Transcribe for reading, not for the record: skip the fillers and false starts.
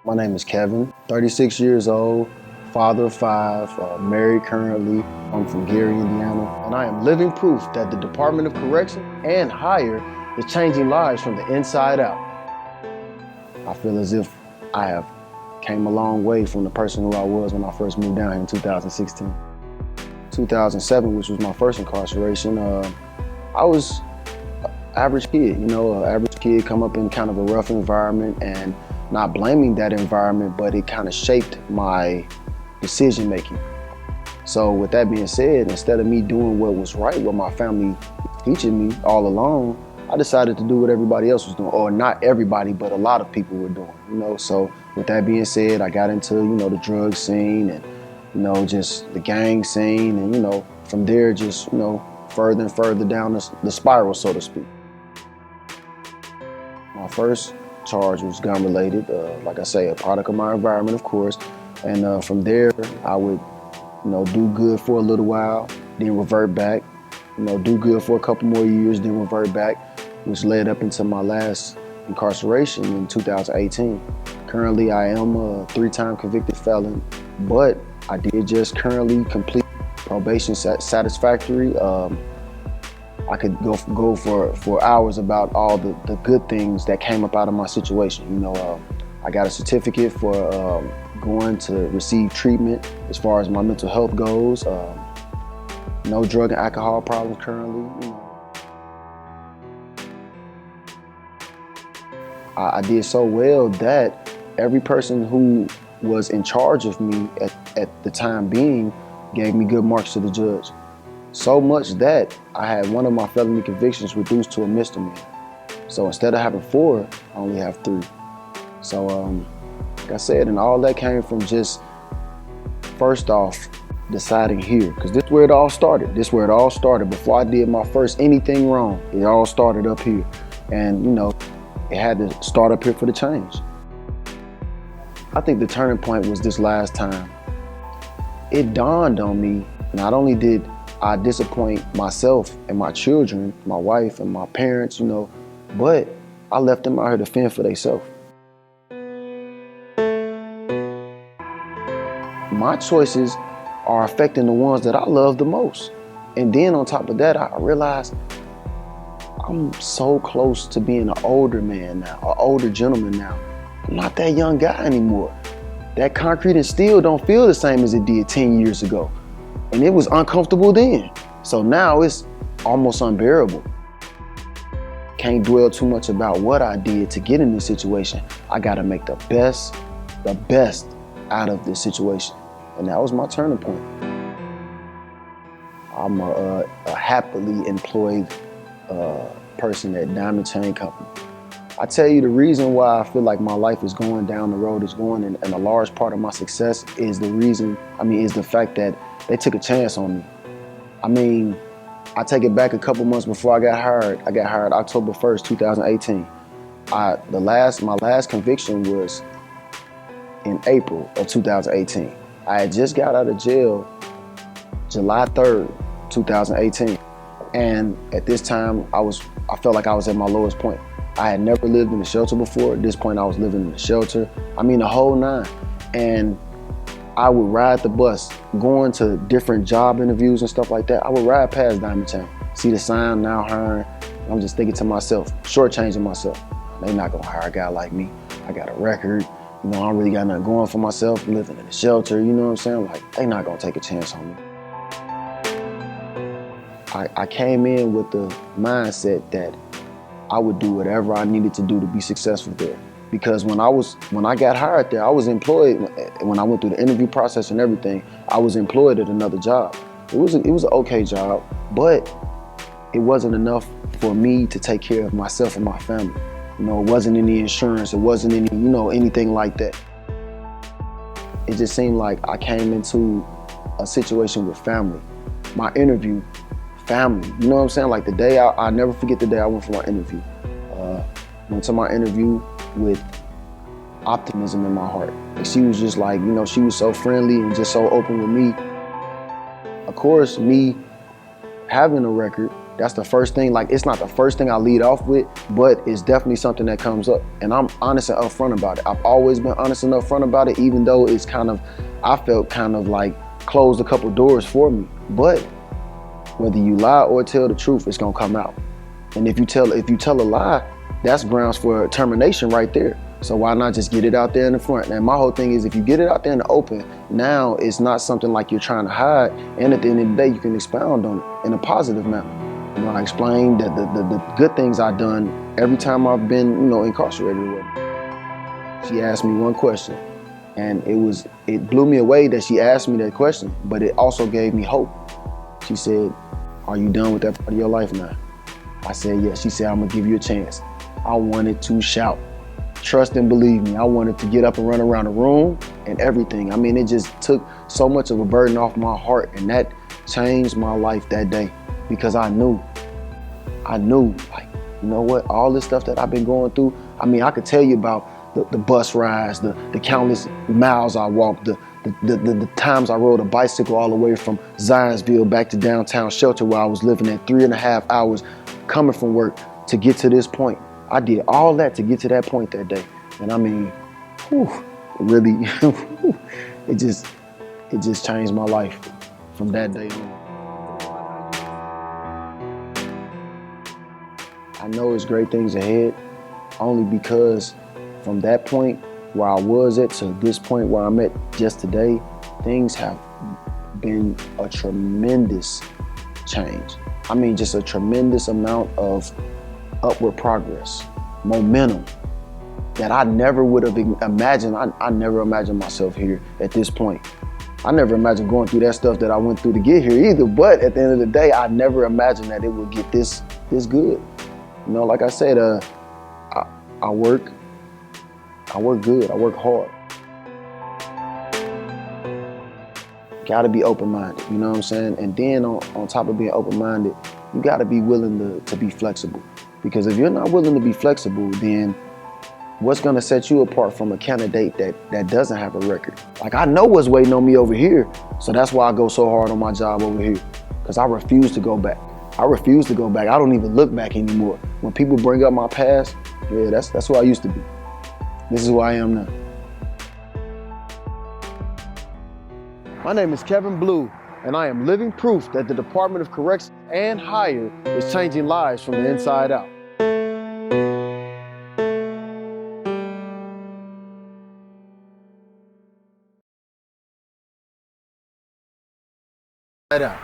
My name is Kevin, 36 years old, father of five, married currently. I'm from Gary, Indiana, and I am living proof that the Department of Correction and higher is changing lives from the inside out. I feel as if I have came a long way from the person who I was when I first moved down here in 2016. 2007, which was my first incarceration, I was an average kid, average kid come up in kind of a rough environment, and not blaming that environment, but it kind of shaped my decision making. So with that being said, instead of me doing what was right, what my family was teaching me all along, I decided to do what everybody else was doing, or not everybody, but a lot of people were doing, So with that being said, I got into, the drug scene and, just the gang scene, and, from there, just, further and further down the spiral, so to speak. My first charge was gun related, like I say, a product of my environment, of course. And from there, I would, do good for a little while, then revert back, do good for a couple more years, then revert back, which led up into my last incarceration in 2018. Currently, I am a 3-time convicted felon, but I did just currently complete probation satisfactory. I could go for hours about all the good things that came up out of my situation. I got a certificate for going to receive treatment as far as my mental health goes. No drug and alcohol problems currently. I did so well that every person who was in charge of me at the time being gave me good marks to the judge. So much that I had one of my felony convictions reduced to a misdemeanor. So instead of having 4, I only have 3. So like I said, and all that came from just, first off, deciding here, because this is where it all started. Before I did my first anything wrong, it all started up here. And it had to start up here for the change. I think the turning point was this last time. It dawned on me, not only did I disappoint myself and my children, my wife and my parents, but I left them out here to fend for themselves. My choices are affecting the ones that I love the most. And then on top of that, I realized I'm so close to being an older man now, an older gentleman now. I'm not that young guy anymore. That concrete and steel don't feel the same as it did 10 years ago. And it was uncomfortable then. So now it's almost unbearable. Can't dwell too much about what I did to get in this situation. I gotta make the best out of this situation. And that was my turning point. I'm a happily employed person at Diamond Chain Company. I tell you, the reason why I feel like my life is going down the road it's going, and a large part of my success is the fact that they took a chance on me. I take it back a couple months before I got hired. I got hired October 1st, 2018. My last conviction was in April of 2018. I had just got out of jail July 3rd, 2018. And at this time, I felt like I was at my lowest point. I had never lived in a shelter before. At this point, I was living in a shelter. The whole 9. And I would ride the bus, going to different job interviews and stuff like that. I would ride past Diamond Chain, see the sign, now hiring. I'm just thinking to myself, shortchanging myself. They not gonna hire a guy like me. I got a record. I don't really got nothing going for myself, living in a shelter, you know what I'm saying? Like, they not gonna take a chance on me. I came in with the mindset that I would do whatever I needed to do to be successful there. Because when I got hired there, I was employed. When I went through the interview process and everything, I was employed at another job. It was an okay job, but it wasn't enough for me to take care of myself and my family. It wasn't any insurance. It wasn't any, anything like that. It just seemed like I came into a situation with family. My interview, family. You know what I'm saying? Like the day, I never forget the day I went for my interview. Went to my interview with optimism in my heart. And she was just like, she was so friendly and just so open with me. Of course, me having a record, That's the first thing. Like, it's not the first thing I lead off with, but it's definitely something that comes up. And I'm honest and upfront about it. I've always been honest and upfront about it, even though it's kind of, I felt kind of like closed a couple doors for me. But whether you lie or tell the truth, it's gonna come out. And if you tell a lie, that's grounds for termination right there. So why not just get it out there in the front? And my whole thing is, if you get it out there in the open, now it's not something like you're trying to hide. And at the end of the day, you can expound on it in a positive manner. When I explained the good things I've done every time I've been, incarcerated with her. She asked me one question, and it blew me away that she asked me that question, but it also gave me hope. She said, "Are you done with that part of your life now?" I said, "Yes." She said, "I'm gonna give you a chance." I wanted to shout. Trust and believe me, I wanted to get up and run around the room and everything. I mean, it just took so much of a burden off my heart, and that changed my life that day, because I knew, like, you know what, all this stuff that I've been going through, I mean, I could tell you about the bus rides, the countless miles I walked, the times I rode a bicycle all the way from Zionsville back to downtown Shelter, where I was living at 3.5 hours coming from work to get to this point. I did all that to get to that point that day. And I mean, really, it just changed my life from that day on. I know it's great things ahead, only because from that point where I was at to this point where I'm at just today, things have been a tremendous change. I mean, just a tremendous amount of upward progress, momentum that I never would have imagined. I never imagined myself here at this point. I never imagined going through that stuff that I went through to get here either, but at the end of the day, I never imagined that it would get this good. Like I said, I work good, I work hard. Gotta be open-minded, you know what I'm saying? And then on top of being open-minded, you gotta be willing to be flexible. Because if you're not willing to be flexible, then what's gonna set you apart from a candidate that doesn't have a record? Like, I know what's waiting on me over here, so that's why I go so hard on my job over here, because I refuse to go back. I refuse to go back. I don't even look back anymore. When people bring up my past, yeah, that's who I used to be. This is who I am now. My name is Kevin Blue, and I am living proof that the Department of Corrections and Higher is changing lives from the inside out. Inside out.